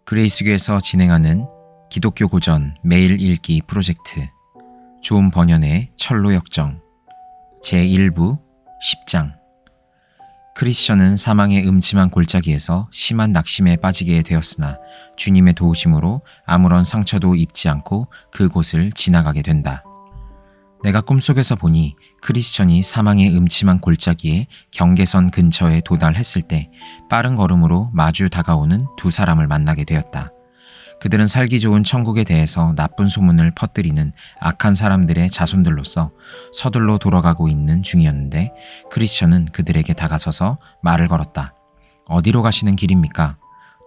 그레이스교에서 진행하는 기독교 고전 매일 읽기 프로젝트 좋은 번연의 철로역정 제1부 10장. 크리스천은 사망의 음침한 골짜기에서 심한 낙심에 빠지게 되었으나 주님의 도우심으로 아무런 상처도 입지 않고 그곳을 지나가게 된다. 내가 꿈속에서 보니 크리스천이 사망의 음침한 골짜기에 경계선 근처에 도달했을 때 빠른 걸음으로 마주 다가오는 두 사람을 만나게 되었다. 그들은 살기 좋은 천국에 대해서 나쁜 소문을 퍼뜨리는 악한 사람들의 자손들로서 서둘러 돌아가고 있는 중이었는데, 크리스천은 그들에게 다가서서 말을 걸었다. 어디로 가시는 길입니까?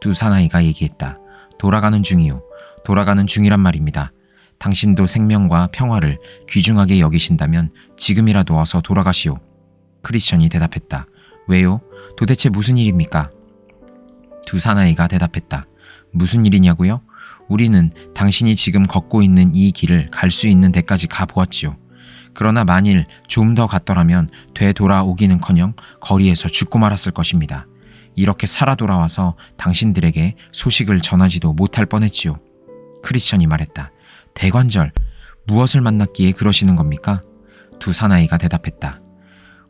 두 사나이가 얘기했다. 돌아가는 중이요. 돌아가는 중이란 말입니다. 당신도 생명과 평화를 귀중하게 여기신다면 지금이라도 어서 돌아가시오. 크리스천이 대답했다. 왜요? 도대체 무슨 일입니까? 두 사나이가 대답했다. 무슨 일이냐고요? 우리는 당신이 지금 걷고 있는 이 길을 갈 수 있는 데까지 가보았지요. 그러나 만일 좀 더 갔더라면 되돌아오기는커녕 거리에서 죽고 말았을 것입니다. 이렇게 살아 돌아와서 당신들에게 소식을 전하지도 못할 뻔했지요. 크리스천이 말했다. 대관절, 무엇을 만났기에 그러시는 겁니까? 두 사나이가 대답했다.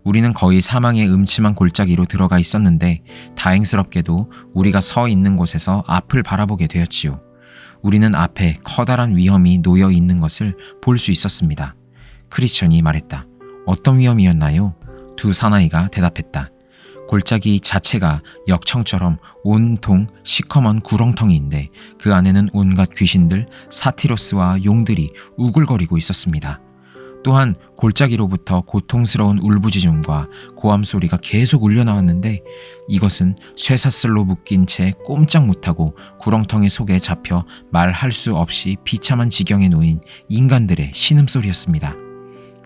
우리는 거의 사망의 음침한 골짜기로 들어가 있었는데 다행스럽게도 우리가 서 있는 곳에서 앞을 바라보게 되었지요. 우리는 앞에 커다란 위험이 놓여 있는 것을 볼 수 있었습니다. 크리스천이 말했다. 어떤 위험이었나요? 두 사나이가 대답했다. 골짜기 자체가 역청처럼 온통 시커먼 구렁텅이인데 그 안에는 온갖 귀신들, 사티로스와 용들이 우글거리고 있었습니다. 또한 골짜기로부터 고통스러운 울부짖음과 고함 소리가 계속 울려나왔는데 이것은 쇠사슬로 묶인 채 꼼짝 못하고 구렁텅이 속에 잡혀 말할 수 없이 비참한 지경에 놓인 인간들의 신음소리였습니다.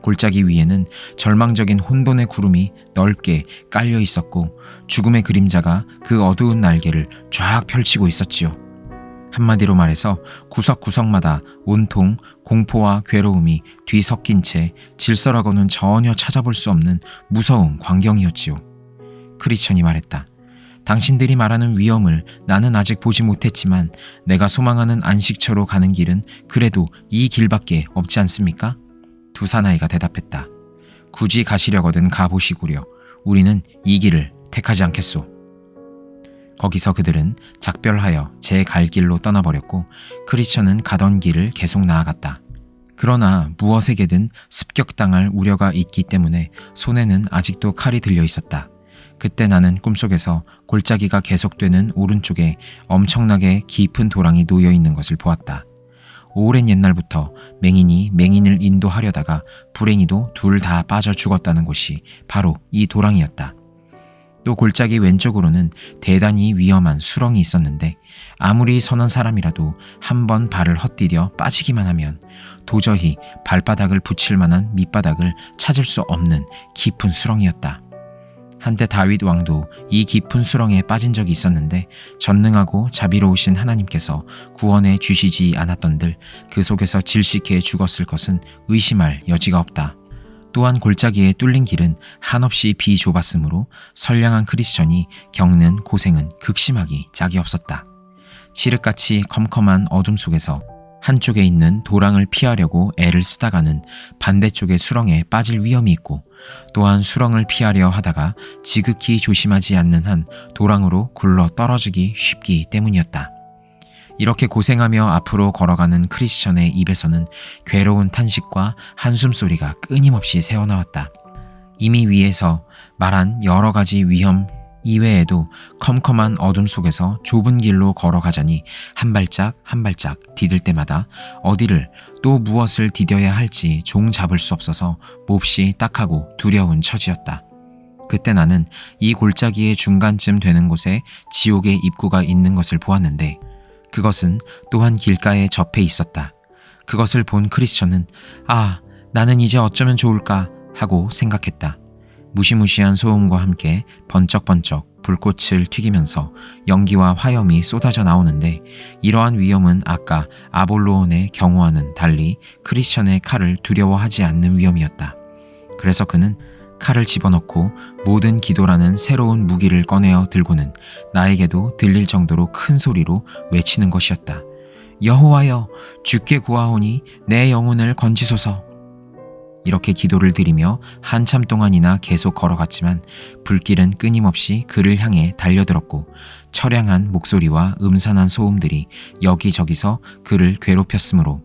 골짜기 위에는 절망적인 혼돈의 구름이 넓게 깔려 있었고 죽음의 그림자가 그 어두운 날개를 쫙 펼치고 있었지요. 한마디로 말해서 구석구석마다 온통 공포와 괴로움이 뒤섞인 채 질서라고는 전혀 찾아볼 수 없는 무서운 광경이었지요. 크리스천이 말했다. 당신들이 말하는 위험을 나는 아직 보지 못했지만 내가 소망하는 안식처로 가는 길은 그래도 이 길밖에 없지 않습니까? 두 사나이가 대답했다. 굳이 가시려거든 가보시구려. 우리는 이 길을 택하지 않겠소. 거기서 그들은 작별하여 제 갈 길로 떠나버렸고 크리스천은 가던 길을 계속 나아갔다. 그러나 무엇에게든 습격당할 우려가 있기 때문에 손에는 아직도 칼이 들려 있었다. 그때 나는 꿈속에서 골짜기가 계속되는 오른쪽에 엄청나게 깊은 도랑이 놓여 있는 것을 보았다. 오랜 옛날부터 맹인이 맹인을 인도하려다가 불행히도 둘 다 빠져 죽었다는 곳이 바로 이 도랑이었다. 또 골짜기 왼쪽으로는 대단히 위험한 수렁이 있었는데 아무리 선한 사람이라도 한 번 발을 헛디뎌 빠지기만 하면 도저히 발바닥을 붙일 만한 밑바닥을 찾을 수 없는 깊은 수렁이었다. 한때 다윗 왕도 이 깊은 수렁에 빠진 적이 있었는데 전능하고 자비로우신 하나님께서 구원해 주시지 않았던들 그 속에서 질식해 죽었을 것은 의심할 여지가 없다. 또한 골짜기에 뚫린 길은 한없이 비좁았으므로 선량한 크리스천이 겪는 고생은 극심하기 짝이 없었다. 칠흑같이 컴컴한 어둠 속에서 한쪽에 있는 도랑을 피하려고 애를 쓰다가는 반대쪽의 수렁에 빠질 위험이 있고 또한 수렁을 피하려 하다가 지극히 조심하지 않는 한 도랑으로 굴러 떨어지기 쉽기 때문이었다. 이렇게 고생하며 앞으로 걸어가는 크리스천의 입에서는 괴로운 탄식과 한숨소리가 끊임없이 새어나왔다. 이미 위에서 말한 여러 가지 위험 이외에도 컴컴한 어둠 속에서 좁은 길로 걸어가자니 한 발짝 한 발짝 디딜 때마다 어디를 또 무엇을 디뎌야 할지 종 잡을 수 없어서 몹시 딱하고 두려운 처지였다. 그때 나는 이 골짜기의 중간쯤 되는 곳에 지옥의 입구가 있는 것을 보았는데 그것은 또한 길가에 접해 있었다. 그것을 본 크리스천은 나는 이제 어쩌면 좋을까 하고 생각했다. 무시무시한 소음과 함께 번쩍번쩍 불꽃을 튀기면서 연기와 화염이 쏟아져 나오는데 이러한 위험은 아까 아볼로온의 경우와는 달리 크리스천의 칼을 두려워하지 않는 위험이었다. 그래서 그는 칼을 집어넣고 모든 기도라는 새로운 무기를 꺼내어 들고는 나에게도 들릴 정도로 큰 소리로 외치는 것이었다. 여호와여, 주께 구하오니 내 영혼을 건지소서. 이렇게 기도를 드리며 한참 동안이나 계속 걸어갔지만 불길은 끊임없이 그를 향해 달려들었고 처량한 목소리와 음산한 소음들이 여기저기서 그를 괴롭혔으므로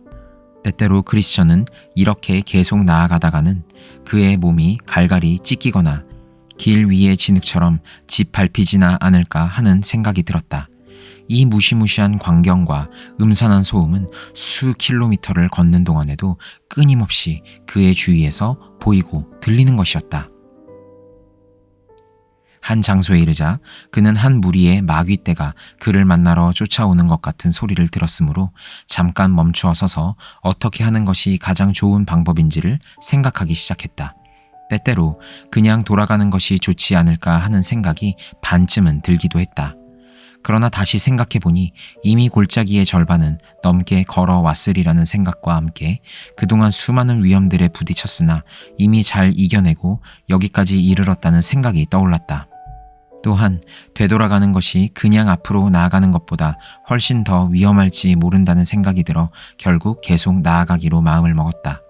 때때로 크리스천은 이렇게 계속 나아가다가는 그의 몸이 갈갈이 찢기거나 길 위의 진흙처럼 짓밟히지나 않을까 하는 생각이 들었다. 이 무시무시한 광경과 음산한 소음은 수 킬로미터를 걷는 동안에도 끊임없이 그의 주위에서 보이고 들리는 것이었다. 한 장소에 이르자 그는 한 무리의 마귀떼가 그를 만나러 쫓아오는 것 같은 소리를 들었으므로 잠깐 멈추어 서서 어떻게 하는 것이 가장 좋은 방법인지를 생각하기 시작했다. 때때로 그냥 돌아가는 것이 좋지 않을까 하는 생각이 반쯤은 들기도 했다. 그러나 다시 생각해보니 이미 골짜기의 절반은 넘게 걸어왔으리라는 생각과 함께 그동안 수많은 위험들에 부딪혔으나 이미 잘 이겨내고 여기까지 이르렀다는 생각이 떠올랐다. 또한 되돌아가는 것이 그냥 앞으로 나아가는 것보다 훨씬 더 위험할지 모른다는 생각이 들어 결국 계속 나아가기로 마음을 먹었다.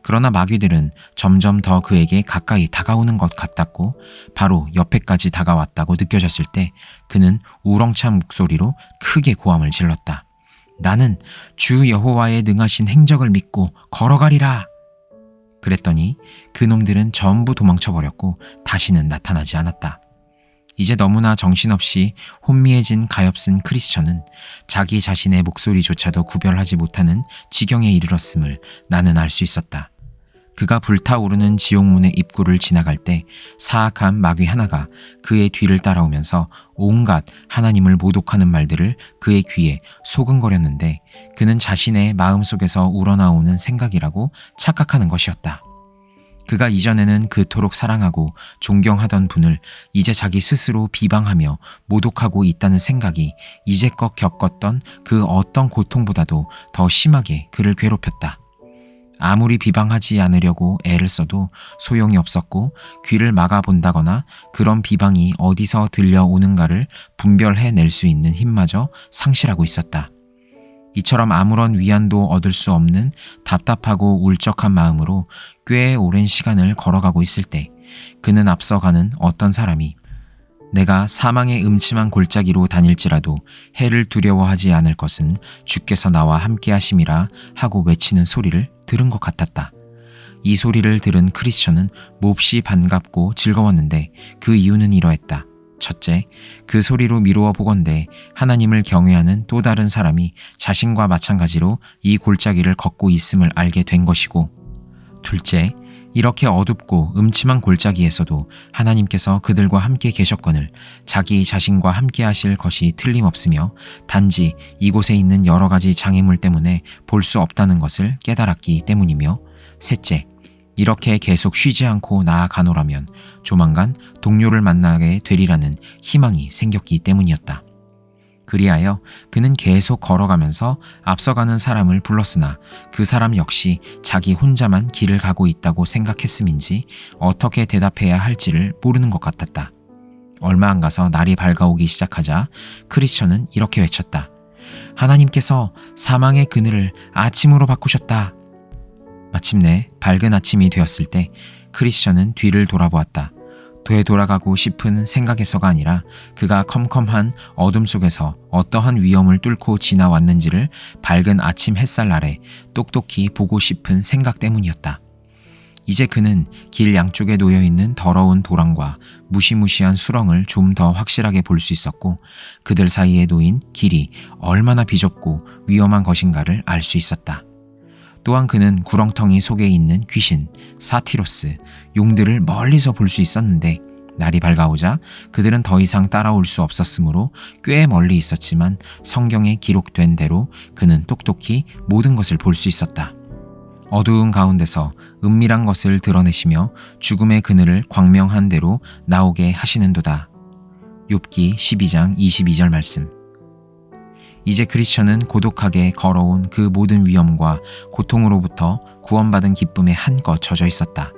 그러나 마귀들은 점점 더 그에게 가까이 다가오는 것 같았고 바로 옆에까지 다가왔다고 느껴졌을 때 그는 우렁찬 목소리로 크게 고함을 질렀다. 나는 주 여호와의 능하신 행적을 믿고 걸어가리라. 그랬더니 그놈들은 전부 도망쳐버렸고 다시는 나타나지 않았다. 이제 너무나 정신없이 혼미해진 가엾은 크리스천은 자기 자신의 목소리조차도 구별하지 못하는 지경에 이르렀음을 나는 알 수 있었다. 그가 불타오르는 지옥문의 입구를 지나갈 때 사악한 마귀 하나가 그의 뒤를 따라오면서 온갖 하나님을 모독하는 말들을 그의 귀에 소근거렸는데 그는 자신의 마음속에서 우러나오는 생각이라고 착각하는 것이었다. 그가 이전에는 그토록 사랑하고 존경하던 분을 이제 자기 스스로 비방하며 모독하고 있다는 생각이 이제껏 겪었던 그 어떤 고통보다도 더 심하게 그를 괴롭혔다. 아무리 비방하지 않으려고 애를 써도 소용이 없었고 귀를 막아본다거나 그런 비방이 어디서 들려오는가를 분별해낼 수 있는 힘마저 상실하고 있었다. 이처럼 아무런 위안도 얻을 수 없는 답답하고 울적한 마음으로 꽤 오랜 시간을 걸어가고 있을 때 그는 앞서가는 어떤 사람이 내가 사망의 음침한 골짜기로 다닐지라도 해를 두려워하지 않을 것은 주께서 나와 함께 하심이라 하고 외치는 소리를 들은 것 같았다. 이 소리를 들은 크리스천은 몹시 반갑고 즐거웠는데 그 이유는 이러했다. 첫째, 그 소리로 미루어 보건대 하나님을 경외하는 또 다른 사람이 자신과 마찬가지로 이 골짜기를 걷고 있음을 알게 된 것이고, 둘째, 이렇게 어둡고 음침한 골짜기에서도 하나님께서 그들과 함께 계셨거늘 자기 자신과 함께 하실 것이 틀림없으며 단지 이곳에 있는 여러 가지 장애물 때문에 볼 수 없다는 것을 깨달았기 때문이며, 셋째, 이렇게 계속 쉬지 않고 나아가노라면 조만간 동료를 만나게 되리라는 희망이 생겼기 때문이었다. 그리하여 그는 계속 걸어가면서 앞서가는 사람을 불렀으나 그 사람 역시 자기 혼자만 길을 가고 있다고 생각했음인지 어떻게 대답해야 할지를 모르는 것 같았다. 얼마 안 가서 날이 밝아오기 시작하자 크리스천은 이렇게 외쳤다. 하나님께서 사망의 그늘을 아침으로 바꾸셨다. 마침내 밝은 아침이 되었을 때 크리스천은 뒤를 돌아보았다. 되돌아가고 싶은 생각에서가 아니라 그가 컴컴한 어둠 속에서 어떠한 위험을 뚫고 지나왔는지를 밝은 아침 햇살 아래 똑똑히 보고 싶은 생각 때문이었다. 이제 그는 길 양쪽에 놓여있는 더러운 도랑과 무시무시한 수렁을 좀 더 확실하게 볼 수 있었고 그들 사이에 놓인 길이 얼마나 비좁고 위험한 것인가를 알 수 있었다. 또한 그는 구렁텅이 속에 있는 귀신, 사티로스, 용들을 멀리서 볼 수 있었는데 날이 밝아오자 그들은 더 이상 따라올 수 없었으므로 꽤 멀리 있었지만 성경에 기록된 대로 그는 똑똑히 모든 것을 볼 수 있었다. 어두운 가운데서 은밀한 것을 드러내시며 죽음의 그늘을 광명한 대로 나오게 하시는도다. 욥기 12장 22절 말씀. 이제 크리스천은 고독하게 걸어온 그 모든 위험과 고통으로부터 구원받은 기쁨에 한껏 젖어 있었다.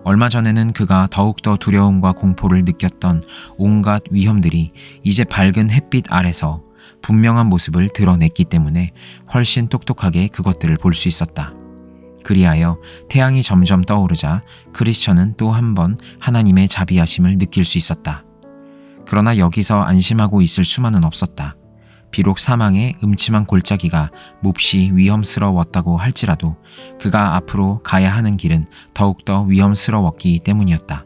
얼마 전에는 그가 더욱더 두려움과 공포를 느꼈던 온갖 위험들이 이제 밝은 햇빛 아래서 분명한 모습을 드러냈기 때문에 훨씬 똑똑하게 그것들을 볼 수 있었다. 그리하여 태양이 점점 떠오르자 크리스천은 또 한 번 하나님의 자비하심을 느낄 수 있었다. 그러나 여기서 안심하고 있을 수만은 없었다. 비록 사망의 음침한 골짜기가 몹시 위험스러웠다고 할지라도 그가 앞으로 가야 하는 길은 더욱더 위험스러웠기 때문이었다.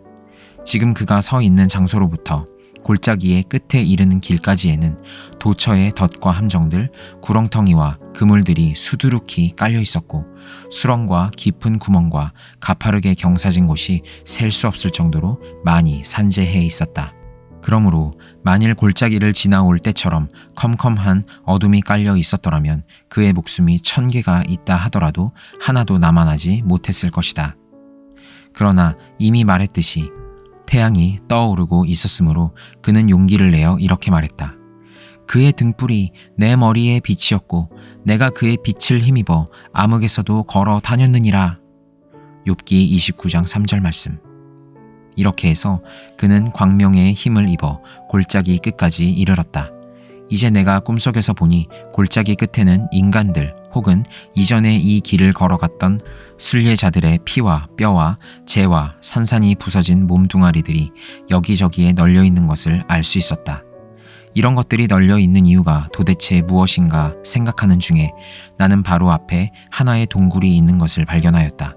지금 그가 서 있는 장소로부터 골짜기의 끝에 이르는 길까지에는 도처의 덫과 함정들, 구렁텅이와 그물들이 수두룩히 깔려 있었고 수렁과 깊은 구멍과 가파르게 경사진 곳이 셀 수 없을 정도로 많이 산재해 있었다. 그러므로 만일 골짜기를 지나올 때처럼 컴컴한 어둠이 깔려 있었더라면 그의 목숨이 1000개가 있다 하더라도 하나도 남아나지 못했을 것이다. 그러나 이미 말했듯이 태양이 떠오르고 있었으므로 그는 용기를 내어 이렇게 말했다. 그의 등불이 내 머리에 빛이었고 내가 그의 빛을 힘입어 암흑에서도 걸어 다녔느니라. 욥기 29장 3절 말씀. 이렇게 해서 그는 광명의 힘을 입어 골짜기 끝까지 이르렀다. 이제 내가 꿈속에서 보니 골짜기 끝에는 인간들 혹은 이전에 이 길을 걸어갔던 순례자들의 피와 뼈와 재와 산산이 부서진 몸뚱아리들이 여기저기에 널려 있는 것을 알 수 있었다. 이런 것들이 널려 있는 이유가 도대체 무엇인가 생각하는 중에 나는 바로 앞에 하나의 동굴이 있는 것을 발견하였다.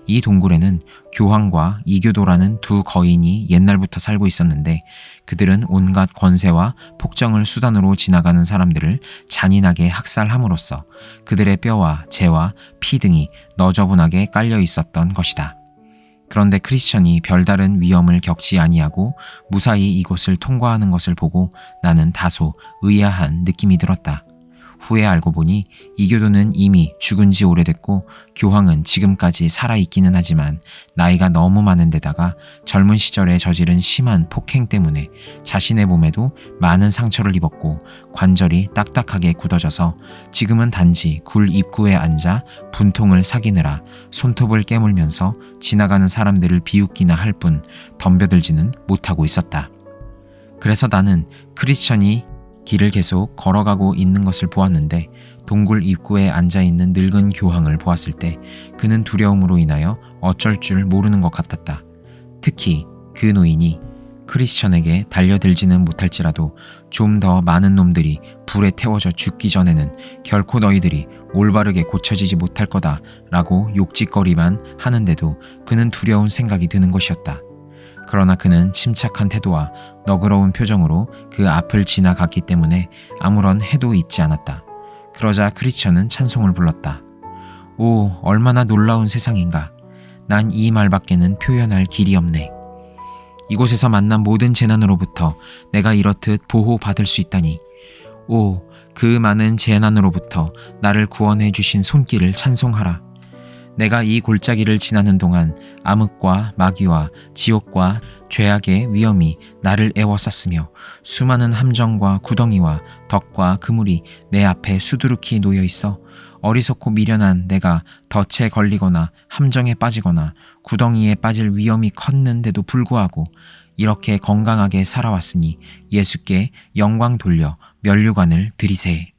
이 동굴에는 교황과 이교도라는 두 거인이 옛날부터 살고 있었는데 그들은 온갖 권세와 폭정을 수단으로 지나가는 사람들을 잔인하게 학살함으로써 그들의 뼈와 재와 피 등이 너저분하게 깔려 있었던 것이다. 그런데 크리스천이 별다른 위험을 겪지 아니하고 무사히 이곳을 통과하는 것을 보고 나는 다소 의아한 느낌이 들었다. 후에 알고 보니 이교도는 이미 죽은 지 오래됐고 교황은 지금까지 살아있기는 하지만 나이가 너무 많은 데다가 젊은 시절에 저지른 심한 폭행 때문에 자신의 몸에도 많은 상처를 입었고 관절이 딱딱하게 굳어져서 지금은 단지 굴 입구에 앉아 분통을 사기느라 손톱을 깨물면서 지나가는 사람들을 비웃기나 할 뿐 덤벼들지는 못하고 있었다. 그래서 나는 크리스천이 길을 계속 걸어가고 있는 것을 보았는데 동굴 입구에 앉아있는 늙은 교황을 보았을 때 그는 두려움으로 인하여 어쩔 줄 모르는 것 같았다. 특히 그 노인이 크리스천에게 달려들지는 못할지라도 좀 더 많은 놈들이 불에 태워져 죽기 전에는 결코 너희들이 올바르게 고쳐지지 못할 거다 라고 욕짓거리만 하는데도 그는 두려운 생각이 드는 것이었다. 그러나 그는 침착한 태도와 너그러운 표정으로 그 앞을 지나갔기 때문에 아무런 해도 입지 않았다. 그러자 크리스천은 찬송을 불렀다. 오, 얼마나 놀라운 세상인가. 난 이 말밖에는 표현할 길이 없네. 이곳에서 만난 모든 재난으로부터 내가 이렇듯 보호받을 수 있다니. 오, 그 많은 재난으로부터 나를 구원해 주신 손길을 찬송하라. 내가 이 골짜기를 지나는 동안 암흑과 마귀와 지옥과 죄악의 위험이 나를 에워쌌으며 수많은 함정과 구덩이와 덫과 그물이 내 앞에 수두룩히 놓여 있어 어리석고 미련한 내가 덫에 걸리거나 함정에 빠지거나 구덩이에 빠질 위험이 컸는데도 불구하고 이렇게 건강하게 살아왔으니 예수께 영광 돌려 면류관을 드리세.